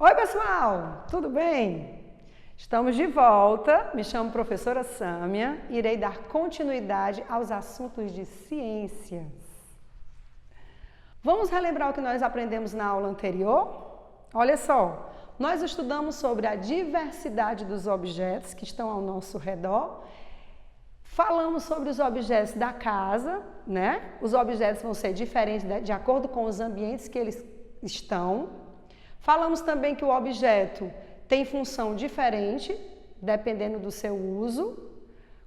Oi, pessoal, tudo bem? Estamos de volta, me chamo professora Sâmia e irei dar continuidade aos assuntos de ciências. Vamos relembrar o que nós aprendemos na aula anterior? Olha só, nós estudamos sobre a diversidade dos objetos que estão ao nosso redor. Falamos sobre os objetos da casa, né? Os objetos vão ser diferentes de acordo com os ambientes que eles estão. Falamos também que o objeto tem função diferente, dependendo do seu uso.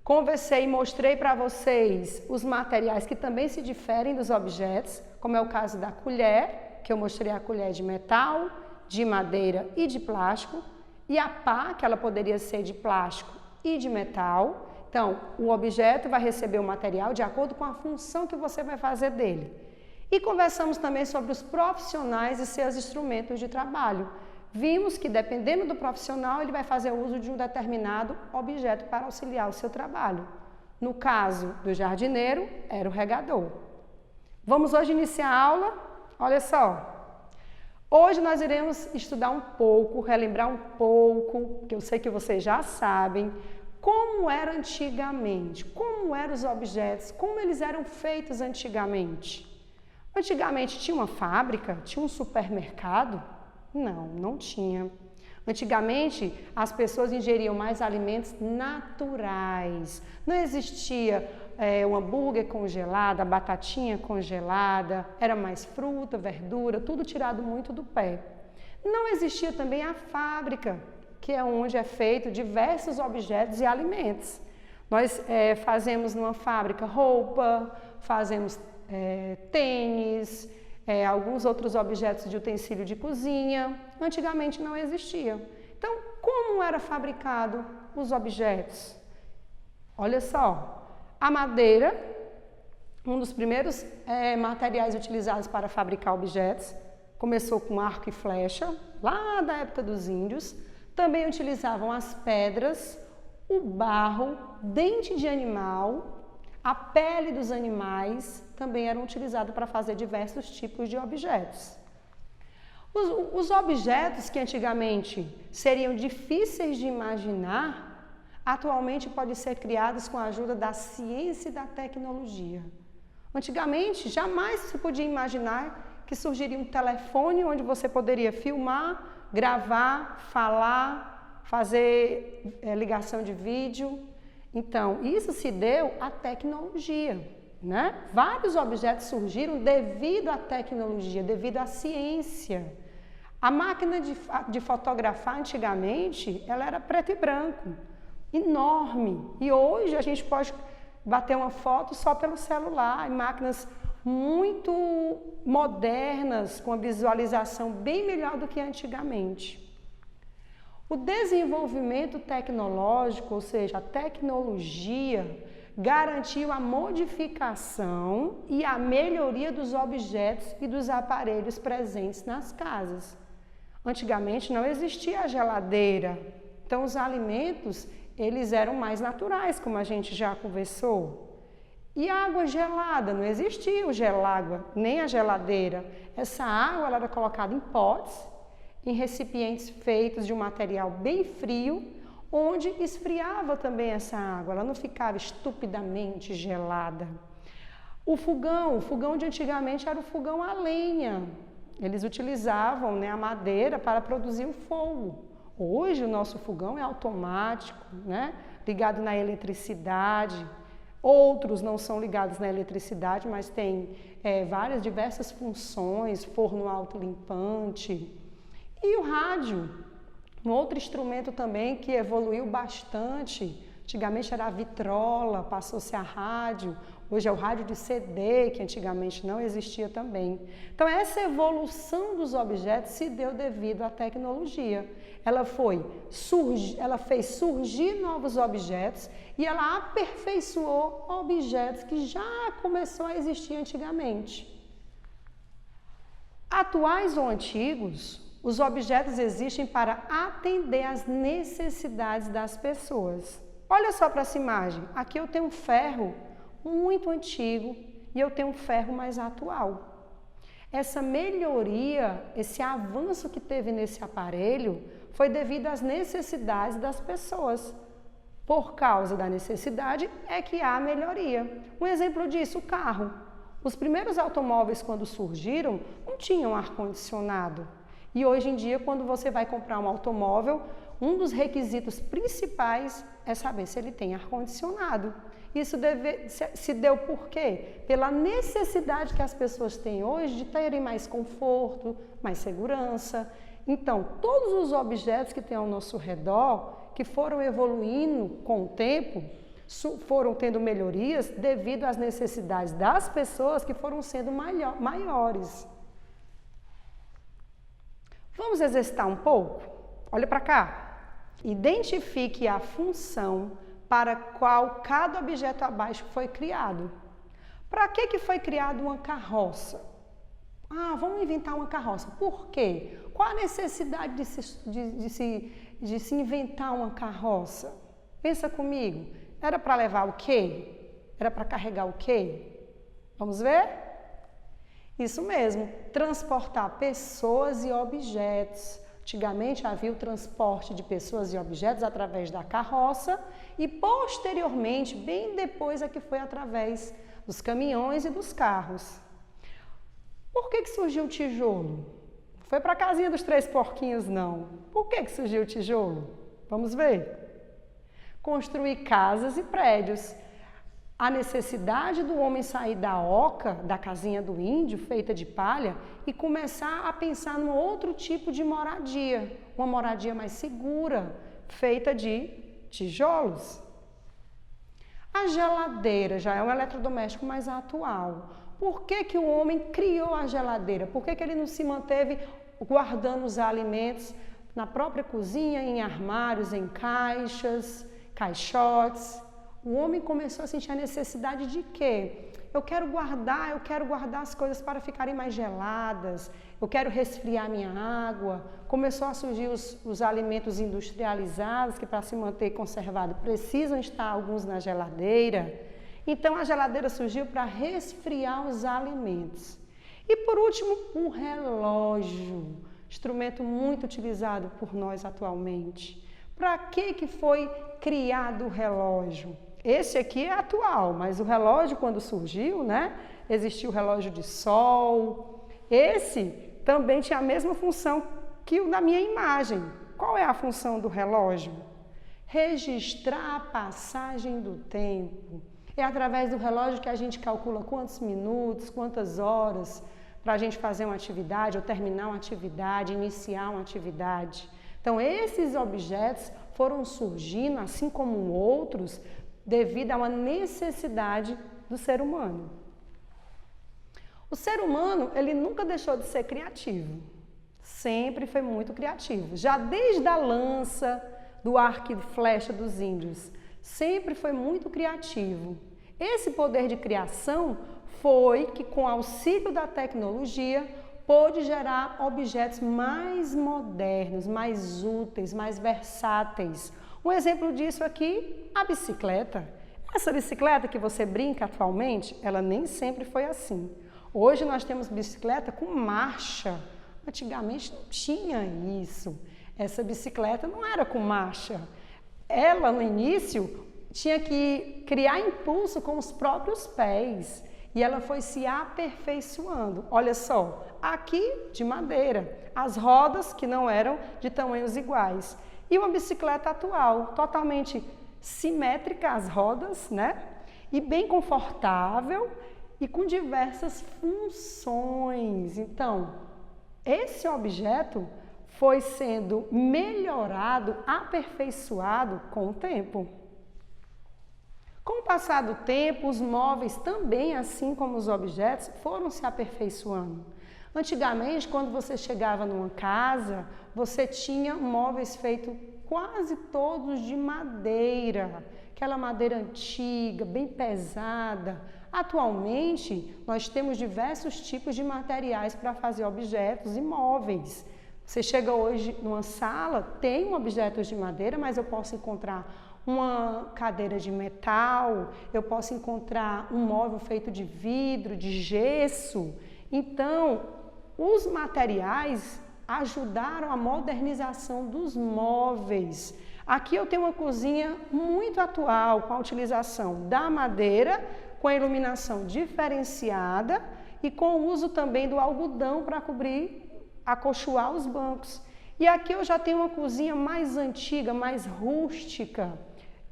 Conversei e mostrei para vocês os materiais que também se diferem dos objetos, como é o caso da colher, que eu mostrei a colher de metal, de madeira e de plástico, e a pá, que ela poderia ser de plástico e de metal. Então, o objeto vai receber o material de acordo com a função que você vai fazer dele. E conversamos também sobre os profissionais e seus instrumentos de trabalho. Vimos que, dependendo do profissional, ele vai fazer uso de um determinado objeto para auxiliar o seu trabalho. No caso do jardineiro, era o regador. Vamos hoje iniciar a aula? Olha só. Hoje nós iremos estudar um pouco, relembrar um pouco, que eu sei que vocês já sabem, como era antigamente, como eram os objetos, como eles eram feitos antigamente. Antigamente tinha uma fábrica, tinha um supermercado? Não, não tinha. Antigamente as pessoas ingeriam mais alimentos naturais. Não existia um hambúrguer congelado, a batatinha congelada, era mais fruta, verdura, tudo tirado muito do pé. Não existia também a fábrica, que é onde é feito diversos objetos e alimentos. Nós fazemos numa fábrica roupa, fazemos tênis, alguns outros objetos de utensílio de cozinha. Antigamente não existia. Então, como era fabricado os objetos? Olha só, a madeira, um dos primeiros materiais utilizados para fabricar objetos, começou com arco e flecha, lá da época dos índios. Também utilizavam as pedras, o barro, dente de animal, a pele dos animais também eram utilizados para fazer diversos tipos de objetos. Os objetos que antigamente seriam difíceis de imaginar, atualmente podem ser criados com a ajuda da ciência e da tecnologia. Antigamente, jamais se podia imaginar que surgiria um telefone onde você poderia filmar, gravar, falar, fazer ligação de vídeo. Então, isso se deu à tecnologia, né? Vários objetos surgiram devido à tecnologia, devido à ciência. A máquina de fotografar antigamente, ela era preto e branco, enorme. E hoje a gente pode bater uma foto só pelo celular, em máquinas muito modernas, com a visualização bem melhor do que antigamente. O desenvolvimento tecnológico, ou seja, a tecnologia, garantiu a modificação e a melhoria dos objetos e dos aparelhos presentes nas casas. Antigamente não existia a geladeira, então os alimentos eles eram mais naturais, como a gente já conversou. E a água gelada, não existia o gelágua, nem a geladeira. Essa água ela era colocada em potes, em recipientes feitos de um material bem frio, onde esfriava também essa água, ela não ficava estupidamente gelada. O fogão de antigamente era o fogão a lenha. Eles utilizavam, né, a madeira para produzir o fogo. Hoje o nosso fogão é automático, né, ligado na eletricidade. Outros não são ligados na eletricidade, mas têm várias diversas funções, forno autolimpante. E o rádio, um outro instrumento também que evoluiu bastante. Antigamente era a vitrola, passou-se a rádio, hoje é o rádio de CD, que antigamente não existia também. Então essa evolução dos objetos se deu devido à tecnologia. Ela fez surgir novos objetos e ela aperfeiçoou objetos que já começou a existir antigamente. Atuais ou antigos, os objetos existem para atender às necessidades das pessoas. Olha só para essa imagem. Aqui eu tenho um ferro muito antigo e eu tenho um ferro mais atual. Essa melhoria, esse avanço que teve nesse aparelho, foi devido às necessidades das pessoas. Por causa da necessidade é que há melhoria. Um exemplo disso, o carro. Os primeiros automóveis, quando surgiram, não tinham ar-condicionado. E hoje em dia, quando você vai comprar um automóvel, um dos requisitos principais é saber se ele tem ar-condicionado. Isso se deu por quê? Pela necessidade que as pessoas têm hoje de terem mais conforto, mais segurança. Então, todos os objetos que tem ao nosso redor, que foram evoluindo com o tempo, foram tendo melhorias devido às necessidades das pessoas que foram sendo maiores. Vamos exercitar um pouco? Olha para cá. Identifique a função para qual cada objeto abaixo foi criado. Para que foi criada uma carroça? Vamos inventar uma carroça. Por quê? Qual a necessidade de se inventar uma carroça? Pensa comigo. Era para levar o quê? Era para carregar o quê? Vamos ver? Isso mesmo, transportar pessoas e objetos. Antigamente havia o transporte de pessoas e objetos através da carroça e posteriormente, bem depois, é que foi através dos caminhões e dos carros. Por que surgiu o tijolo? Não foi para a casinha dos 3 porquinhos, não. Por que surgiu o tijolo? Vamos ver. Construir casas e prédios. A necessidade do homem sair da oca, da casinha do índio, feita de palha, e começar a pensar num outro tipo de moradia, uma moradia mais segura, feita de tijolos. A geladeira já é um eletrodoméstico mais atual. Por que o homem criou a geladeira? Por que ele não se manteve guardando os alimentos na própria cozinha, em armários, em caixas, caixotes? O homem começou a sentir a necessidade de quê? Eu quero guardar as coisas para ficarem mais geladas, eu quero resfriar minha água. Começou a surgir os alimentos industrializados que, para se manter conservado, precisam estar alguns na geladeira. Então, a geladeira surgiu para resfriar os alimentos. E, por último, um relógio, instrumento muito utilizado por nós atualmente. Para que foi criado o relógio? Esse aqui é atual, mas o relógio, quando surgiu, existiu o relógio de sol. Esse também tinha a mesma função que o da minha imagem. Qual é a função do relógio? Registrar a passagem do tempo. É através do relógio que a gente calcula quantos minutos, quantas horas, para a gente fazer uma atividade, ou terminar uma atividade, iniciar uma atividade. Então, esses objetos foram surgindo, assim como outros, devido a uma necessidade do ser humano. O ser humano, ele nunca deixou de ser criativo. Sempre foi muito criativo. Já desde a lança, do arco e flecha dos índios, sempre foi muito criativo. Esse poder de criação foi que, com auxílio da tecnologia, pôde gerar objetos mais modernos, mais úteis, mais versáteis. Um exemplo disso aqui, a bicicleta. Essa bicicleta que você brinca atualmente, ela nem sempre foi assim. Hoje nós temos bicicleta com marcha. Antigamente não tinha isso. Essa bicicleta não era com marcha. Ela, no início, tinha que criar impulso com os próprios pés. E ela foi se aperfeiçoando. Olha só, aqui de madeira, as rodas que não eram de tamanhos iguais. E uma bicicleta atual, totalmente simétrica as rodas, E bem confortável e com diversas funções. Então, esse objeto foi sendo melhorado, aperfeiçoado com o tempo. Com o passar do tempo, os móveis também, assim como os objetos, foram se aperfeiçoando. Antigamente, quando você chegava numa casa, você tinha móveis feitos quase todos de madeira, aquela madeira antiga, bem pesada. Atualmente, nós temos diversos tipos de materiais para fazer objetos e móveis. Você chega hoje numa sala, tem objetos de madeira, mas eu posso encontrar uma cadeira de metal, eu posso encontrar um móvel feito de vidro, de gesso. Então, os materiais ajudaram a modernização dos móveis. Aqui eu tenho uma cozinha muito atual, com a utilização da madeira, com a iluminação diferenciada e com o uso também do algodão para cobrir, acolchoar os bancos. E aqui eu já tenho uma cozinha mais antiga, mais rústica.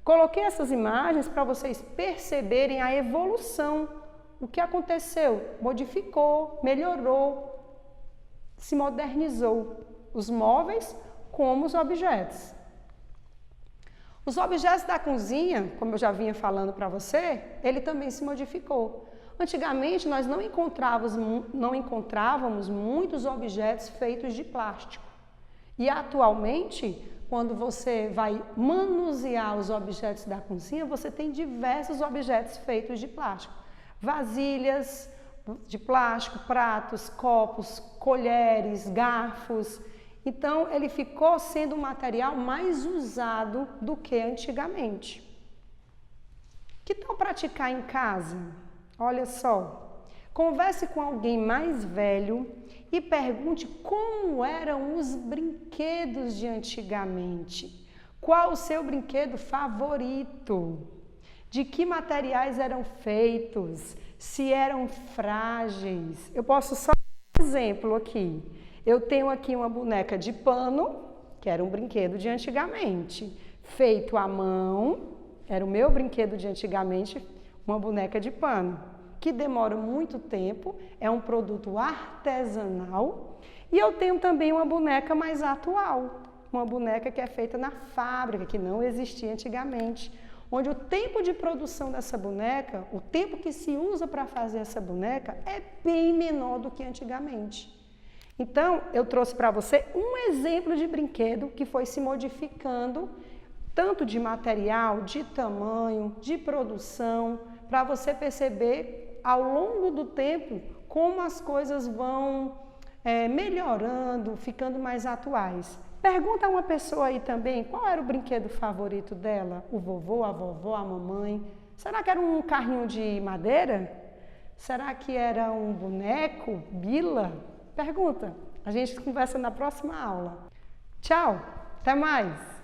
Coloquei essas imagens para vocês perceberem a evolução. O que aconteceu? Modificou, melhorou, se modernizou. Os móveis como os objetos. Os objetos da cozinha, como eu já vinha falando para você, ele também se modificou. Antigamente, nós não encontrávamos muitos objetos feitos de plástico. E atualmente, quando você vai manusear os objetos da cozinha, você tem diversos objetos feitos de plástico. Vasilhas de plástico, pratos, copos, colheres, garfos. Então, ele ficou sendo um material mais usado do que antigamente. Que tal praticar em casa? Olha só, converse com alguém mais velho e pergunte como eram os brinquedos de antigamente. Qual o seu brinquedo favorito? De que materiais eram feitos? Se eram frágeis? Eu posso só dar um exemplo aqui. Eu tenho aqui uma boneca de pano, que era um brinquedo de antigamente, feito à mão, era o meu brinquedo de antigamente, uma boneca de pano, que demora muito tempo, é um produto artesanal, e eu tenho também uma boneca mais atual, uma boneca que é feita na fábrica, que não existia antigamente, onde o tempo de produção dessa boneca, o tempo que se usa para fazer essa boneca é bem menor do que antigamente. Então, eu trouxe para você um exemplo de brinquedo que foi se modificando, tanto de material, de tamanho, de produção, para você perceber ao longo do tempo como as coisas vão melhorando, ficando mais atuais. Pergunta a uma pessoa aí também, qual era o brinquedo favorito dela? O vovô, a vovó, a mamãe? Será que era um carrinho de madeira? Será que era um boneco, bila? Pergunta. A gente conversa na próxima aula. Tchau, até mais!